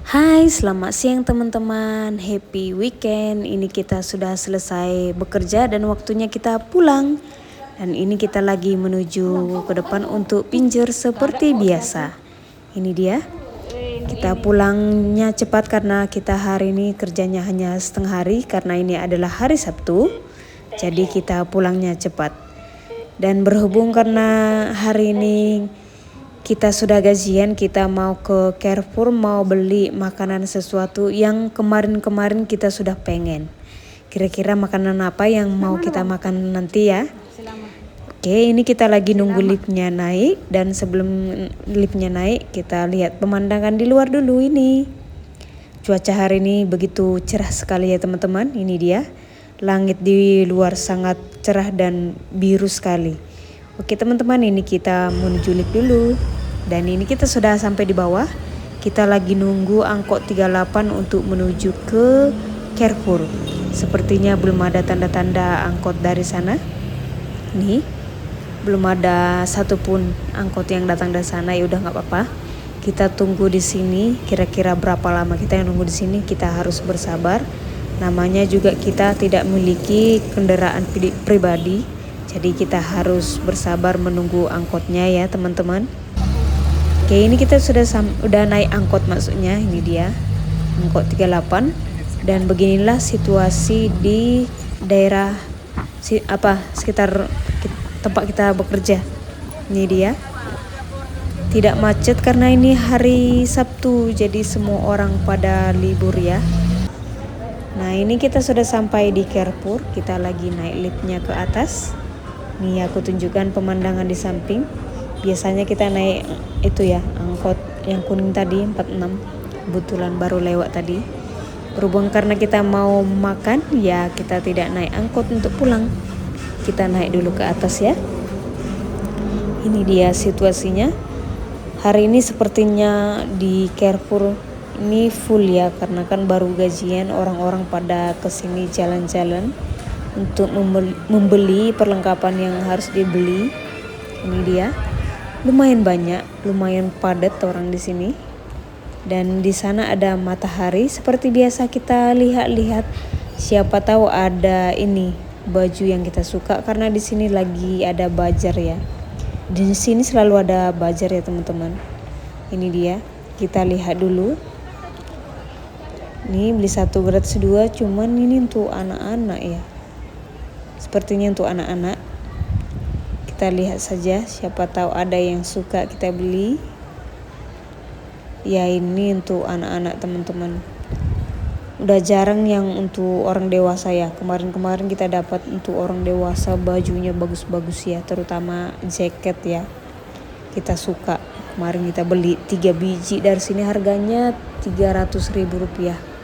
Hai, selamat siang teman-teman. Happy weekend. Ini kita sudah selesai bekerja dan waktunya kita pulang. Dan ini kita lagi menuju ke depan untuk pinjer seperti biasa. Ini dia. Kita pulangnya cepat karena kita hari ini kerjanya hanya setengah hari karena ini adalah hari Sabtu. Jadi kita pulangnya cepat. Dan berhubung karena hari ini kita sudah gajian, kita mau ke Carrefour mau beli makanan sesuatu yang kemarin-kemarin kita sudah pengen. Kira-kira makanan apa yang mau kita makan nanti ya? Oke, ini kita lagi nunggu liftnya naik dan sebelum liftnya naik kita lihat pemandangan di luar dulu ini. Cuaca hari ini begitu cerah sekali ya teman-teman. Ini dia. Langit di luar sangat cerah dan biru sekali. Oke teman-teman, ini kita menuju lift dulu. Dan ini kita sudah sampai di bawah. Kita lagi nunggu angkot 38 untuk menuju ke Carrefour. Sepertinya belum ada tanda-tanda angkot dari sana. Nih, belum ada satupun angkot yang datang dari sana. Ya udah nggak apa-apa. Kita tunggu di sini. Kira-kira berapa lama kita yang nunggu di sini? Kita harus bersabar. Namanya juga kita tidak memiliki kendaraan pribadi. Jadi kita harus bersabar menunggu angkotnya ya teman-teman. Oke, ini kita sudah naik angkot maksudnya. Ini dia angkot 38. Dan beginilah situasi di daerah sekitar tempat kita bekerja. Ini dia. Tidak macet karena ini hari Sabtu, jadi semua orang pada libur ya. Nah, ini kita sudah sampai di Carrefour. Kita lagi naik liftnya ke atas. Nih aku tunjukkan pemandangan di samping. Biasanya kita naik itu ya, angkot yang kuning tadi 46. Kebetulan baru lewat tadi. Berhubung karena kita mau makan, ya kita tidak naik angkot untuk pulang. Kita naik dulu ke atas ya. Ini dia situasinya. Hari ini sepertinya di Carrefour ini full ya, karena kan baru gajian, orang-orang pada kesini jalan-jalan untuk membeli perlengkapan yang harus dibeli. Ini dia. Lumayan banyak, lumayan padat orang di sini. Dan di sana ada matahari seperti biasa kita lihat-lihat. Siapa tahu ada ini baju yang kita suka karena di sini lagi ada bazar ya. Di sini selalu ada bazar ya teman-teman. Ini dia. Kita lihat dulu. Nih beli 1 gratis 2, cuman ini untuk anak-anak ya. Sepertinya untuk anak-anak. Kita lihat saja, siapa tahu ada yang suka kita beli. Ya ini untuk anak-anak teman-teman. Udah jarang yang untuk orang dewasa ya. Kemarin-kemarin kita dapat untuk orang dewasa bajunya bagus-bagus ya, terutama jaket ya. Kita suka. Kemarin kita beli 3 biji dari sini harganya Rp300.000.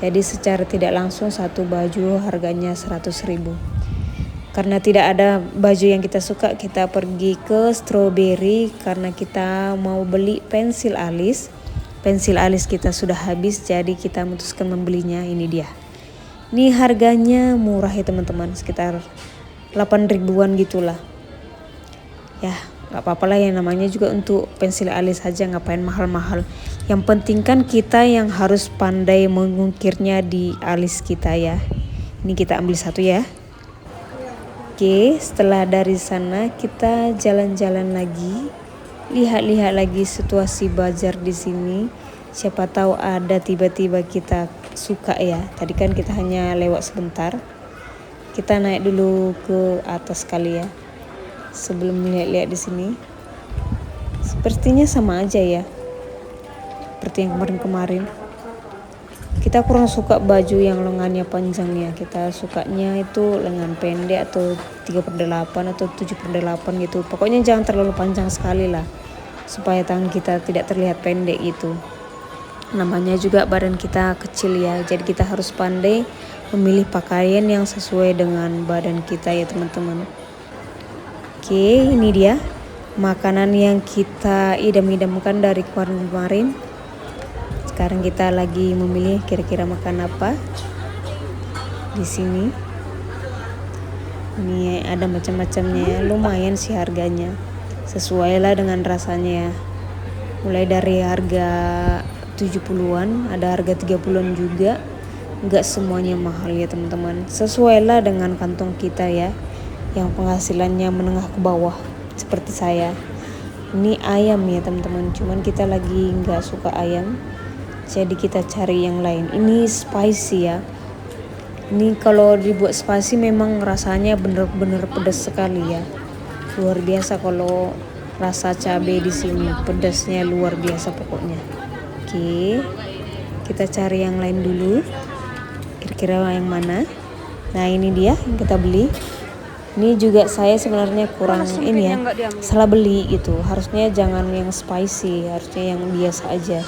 Jadi secara tidak langsung satu baju harganya Rp100.000. Karena tidak ada baju yang kita suka, kita pergi ke Strawberry karena kita mau beli pensil alis. Pensil alis kita sudah habis, jadi kita memutuskan membelinya. Ini dia. Ini harganya murah ya teman-teman, sekitar 8 ribuan gitulah. Ya, gak apa-apa lah, yang namanya juga untuk pensil alis saja, ngapain mahal-mahal. Yang penting kan kita yang harus pandai mengukirnya di alis kita ya. Ini kita ambil 1 ya. Oke, setelah dari sana kita jalan-jalan lagi, lihat-lihat lagi situasi bazar di sini. Siapa tahu ada tiba-tiba kita suka ya. Tadi kan kita hanya lewat sebentar. Kita naik dulu ke atas kali ya. Sebelum lihat-lihat di sini. Sepertinya sama aja ya. Seperti yang kemarin-kemarin. Kita kurang suka baju yang lengannya panjang ya. Kita sukanya itu lengan pendek atau 3/8 atau 7/8 gitu. Pokoknya jangan terlalu panjang sekali lah. Supaya tangan kita tidak terlihat pendek gitu. Namanya juga badan kita kecil ya. Jadi kita harus pandai memilih pakaian yang sesuai dengan badan kita ya teman-teman. Oke, ini dia. Makanan yang kita idam-idamkan dari kemarin-kemarin. Sekarang kita lagi memilih kira-kira makan apa di sini. Ini ada macam-macamnya ya, lumayan sih harganya. sesuai lah dengan rasanya ya. Mulai dari harga 70-an, ada harga 30-an juga. Enggak semuanya mahal ya teman-teman, sesuai lah dengan kantong kita ya, yang penghasilannya menengah ke bawah seperti saya. Ini ayam ya teman-teman, cuman kita lagi nggak suka ayam, jadi kita cari yang lain. Ini spicy ya. Ini kalau dibuat spicy memang rasanya bener-bener pedas sekali ya, luar biasa. Kalau rasa cabai di sini pedasnya luar biasa pokoknya. Oke, kita cari yang lain dulu, kira-kira yang mana. Nah ini dia yang kita beli. Ini juga saya sebenarnya kurang ini ya, salah beli gitu. Harusnya jangan yang spicy, harusnya yang biasa aja.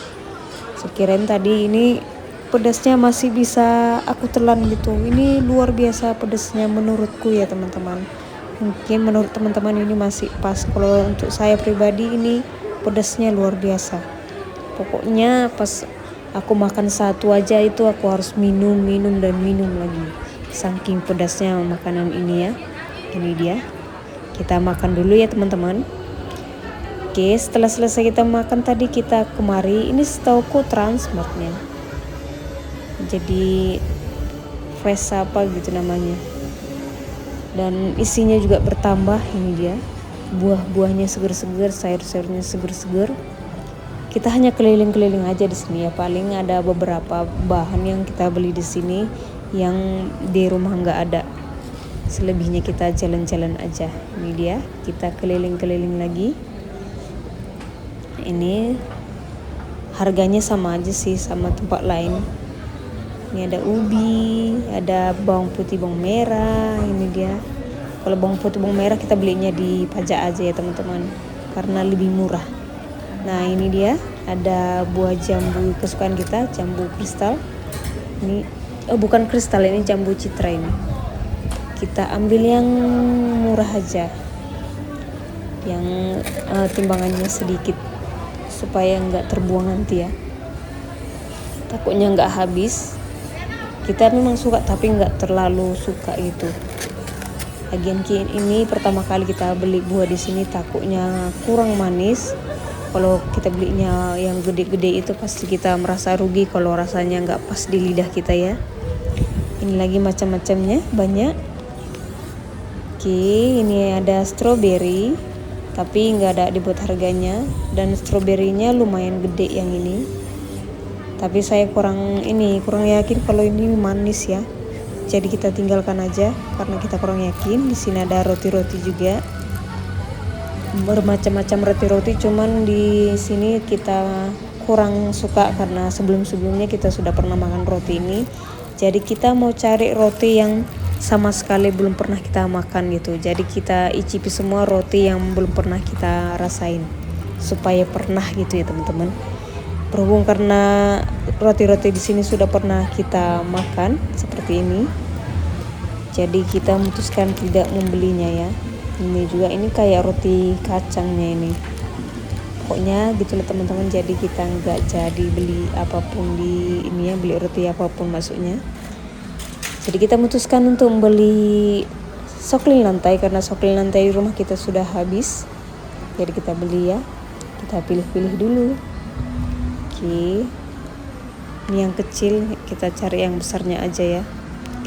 Sekirain tadi ini pedasnya masih bisa aku telan gitu. Ini luar biasa pedasnya menurutku ya teman-teman. Mungkin menurut teman-teman ini masih pas. Kalau untuk saya pribadi ini pedasnya luar biasa. Pokoknya pas aku makan satu aja itu aku harus minum dan minum lagi, saking pedasnya makanan ini ya. Ini dia, kita makan dulu ya teman-teman. Oke, setelah selesai kita makan tadi kita kemari, ini setauku Transmartnya, jadi fresh apa gitu namanya, dan isinya juga bertambah. Ini dia, buah-buahnya seger-seger, sayur-sayurnya seger-seger. Kita hanya keliling-keliling aja di sini ya, paling ada beberapa bahan yang kita beli di sini yang di rumah nggak ada. Selebihnya kita jalan-jalan aja. Ini dia, kita keliling-keliling lagi. Ini harganya sama aja sih sama tempat lain. Ini ada ubi, ada bawang putih, bawang merah. Ini dia. Kalau bawang putih, bawang merah kita belinya di pajak aja ya teman-teman, karena lebih murah. Nah ini dia, ada buah jambu kesukaan kita, jambu kristal. Ini bukan kristal, ini jambu citra ini. Kita ambil yang murah aja, yang timbangannya sedikit, supaya nggak terbuang nanti ya, takutnya nggak habis. Kita memang suka tapi nggak terlalu suka gitu. Lagian ini pertama kali kita beli buah di sini, takutnya kurang manis. Kalau kita belinya yang gede-gede itu pasti kita merasa rugi kalau rasanya nggak pas di lidah kita ya. Ini lagi macam-macamnya banyak. Oke, ini ada strawberry, tapi nggak ada dibuat harganya, dan stroberinya lumayan gede yang ini. Tapi saya kurang yakin kalau ini manis ya. Jadi kita tinggalkan aja karena kita kurang yakin. Di sini ada roti-roti juga, bermacam-macam roti-roti, cuman di sini kita kurang suka karena sebelum-sebelumnya kita sudah pernah makan roti ini. Jadi kita mau cari roti yang sama sekali belum pernah kita makan gitu. Jadi kita icipi semua roti yang belum pernah kita rasain, supaya pernah gitu ya teman-teman. Berhubung karena roti-roti di sini sudah pernah kita makan seperti ini, jadi kita memutuskan tidak membelinya ya. Ini juga, ini kayak roti kacangnya ini. Pokoknya gitulah teman-teman. Jadi kita nggak jadi beli apapun di ini ya, beli roti apapun maksudnya. Jadi kita memutuskan untuk membeli sokling lantai karena sokling lantai di rumah kita sudah habis. Jadi kita beli ya. Kita pilih-pilih dulu. Oke. Ini yang kecil, kita cari yang besarnya aja ya.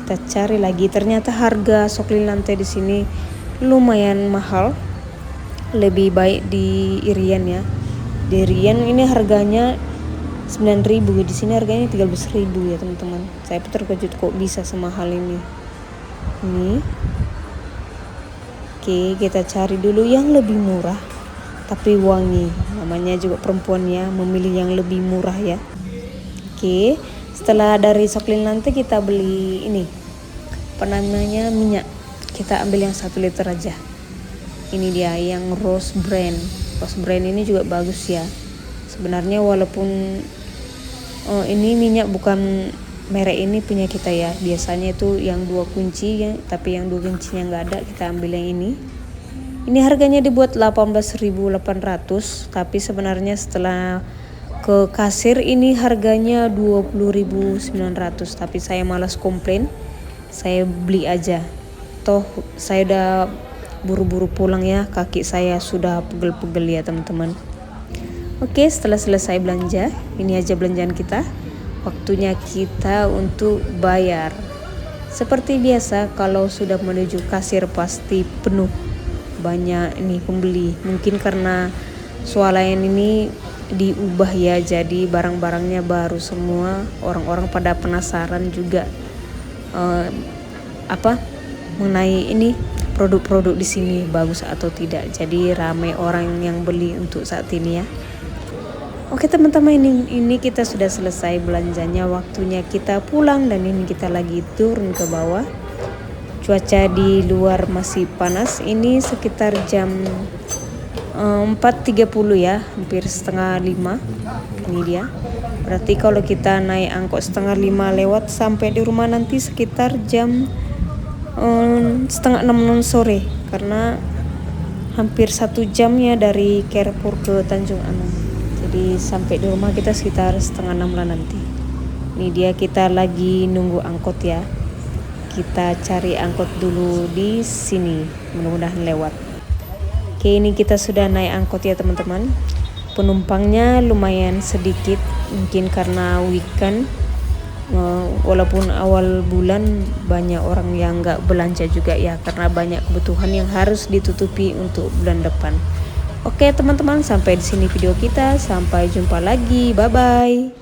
Kita cari lagi. Ternyata harga sokling lantai di sini lumayan mahal. Lebih baik di Irian ya. Di Irian ini harganya 9.000, di sini harganya 13.000 ya teman-teman. Saya pun terkejut kok bisa semahal ini. Ini. Oke, kita cari dulu yang lebih murah tapi wangi. Namanya juga perempuan ya, memilih yang lebih murah ya. Oke, setelah dari sokling lantai kita beli ini, apa namanya, minyak. Kita ambil yang 1 liter aja. Ini dia yang Rose brand. Rose brand ini juga bagus ya. Sebenarnya walaupun ini minyak bukan merek ini punya kita ya. Biasanya itu yang 2 kunci ya, tapi yang 2 kuncinya nggak ada, kita ambil yang ini. Ini harganya dibuat 18.800, tapi sebenarnya setelah ke kasir ini harganya 20.900, tapi saya malas komplain. Saya beli aja. Toh saya udah buru-buru pulang ya, kaki saya sudah pegel-pegel ya teman-teman. Oke, setelah selesai belanja, ini aja belanjaan kita. Waktunya kita untuk bayar. Seperti biasa kalau sudah menuju kasir pasti penuh. Banyak ini pembeli. Mungkin karena swalayan ini diubah ya, jadi barang-barangnya baru semua. Orang-orang pada penasaran juga mengenai ini produk-produk di sini bagus atau tidak. Jadi ramai orang yang beli untuk saat ini ya. Oke teman-teman, ini kita sudah selesai belanjanya, waktunya kita pulang dan ini kita lagi turun ke bawah. Cuaca di luar masih panas, ini sekitar jam 4.30 ya, hampir setengah 5. Ini dia. Berarti kalau kita naik angkot setengah 5 lewat sampai di rumah nanti sekitar jam setengah 6 sore, karena hampir 1 jam ya dari Carrefour ke Tanjung Anam. Jadi sampai di rumah kita sekitar setengah 6 lah nanti. Ini dia, kita lagi nunggu angkot ya. Kita cari angkot dulu di sini, mudah-mudahan lewat. Oke, ini kita sudah naik angkot ya teman-teman. Penumpangnya lumayan sedikit, mungkin karena weekend. Walaupun awal bulan banyak orang yang nggak belanja juga ya, karena banyak kebutuhan yang harus ditutupi untuk bulan depan. Oke teman-teman, sampai di sini video kita. Sampai jumpa lagi. Bye-bye.